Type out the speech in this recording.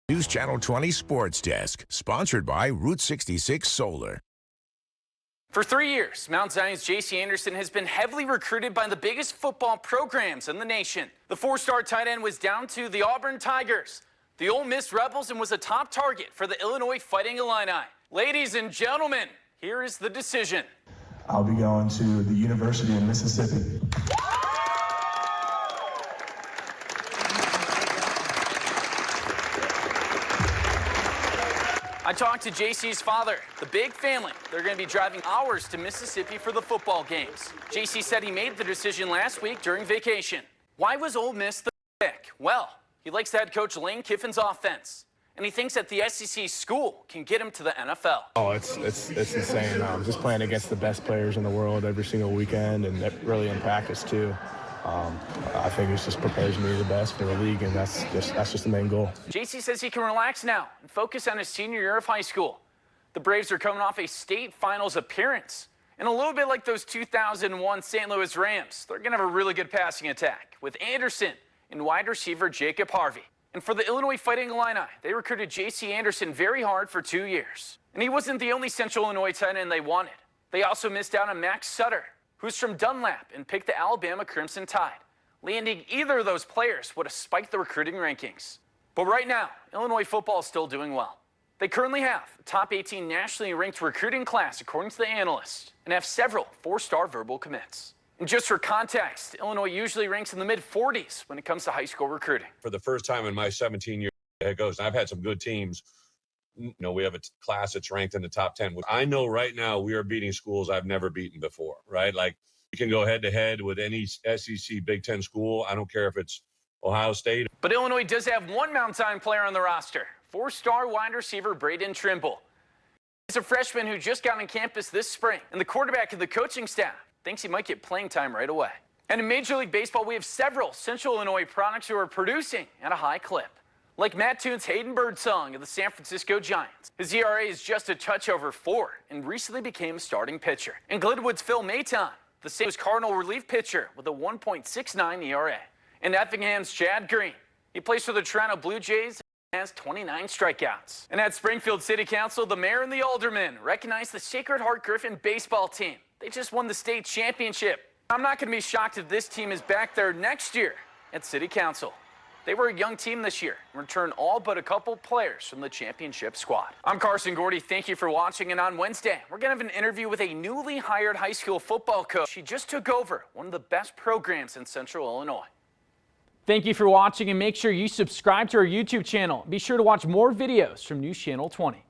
News Channel 20 Sports Desk, sponsored by Route 66 Solar. For 3 years, Mount Zion's J.C. Anderson has been heavily recruited by the biggest football programs in the nation. The four-star tight end was down to the Auburn Tigers, the Ole Miss Rebels, and was a top target for the Illinois Fighting Illini. Ladies and gentlemen, here is the decision. I'll be going to the University of Mississippi. I talked to JC's father, the big family. They're going to be driving hours to Mississippi for the football games. JC said he made the decision last week during vacation. Why was Ole Miss the pick? Well, he likes head coach Lane Kiffin's offense, and he thinks that the SEC school can get him to the NFL. Oh, it's insane. Just playing against the best players in the world every single weekend, and really in practice too. I think it just prepares me the best for the league, and that's just the main goal. JC says he can relax now and focus on his senior year of high school. The Braves are coming off a state finals appearance, and a little bit like those 2001 St. Louis Rams, they're going to have a really good passing attack with Anderson and wide receiver Jacob Harvey. And for the Illinois Fighting Illini, they recruited J.C. Anderson very hard for 2 years. And he wasn't the only Central Illinois tight end they wanted. They also missed out on Max Sutter, who's from Dunlap and picked the Alabama Crimson Tide. Landing either of those players would have spiked the recruiting rankings. But right now, Illinois football is still doing well. They currently have a top 18 nationally ranked recruiting class, according to the analysts, and have several four-star verbal commits. And just for context, Illinois usually ranks in the mid-40s when it comes to high school recruiting. For the first time in my 17 years, it goes. And I've had some good teams. You know, we have a class that's ranked in the top 10. I know right now we are beating schools I've never beaten before, right? Like, you can go head-to-head with any SEC Big Ten school. I don't care if it's Ohio State. But Illinois does have one Mount Zion player on the roster, four-star wide receiver Braden Trimble. He's a freshman who just got on campus this spring, and the quarterback and the coaching staff thinks he might get playing time right away. And in Major League Baseball, we have several Central Illinois products who are producing at a high clip, like Matt Toone's Hayden Birdsong of the San Francisco Giants. His ERA is just a touch over 4 and recently became a starting pitcher. And Glenwood's Phil Maton, the St. Louis Cardinal relief pitcher with a 1.69 ERA. And Effingham's Chad Green, he plays for the Toronto Blue Jays and has 29 strikeouts. And at Springfield City Council, the mayor and the aldermen recognize the Sacred Heart Griffin baseball team. They just won the state championship. I'm not going to be shocked if this team is back there next year at City Council. They were a young team this year and returned all but a couple players from the championship squad. I'm Carson Gordy. Thank you for watching. And on Wednesday, we're going to have an interview with a newly hired high school football coach. She just took over one of the best programs in Central Illinois. Thank you for watching, and make sure you subscribe to our YouTube channel. Be sure to watch more videos from News Channel 20.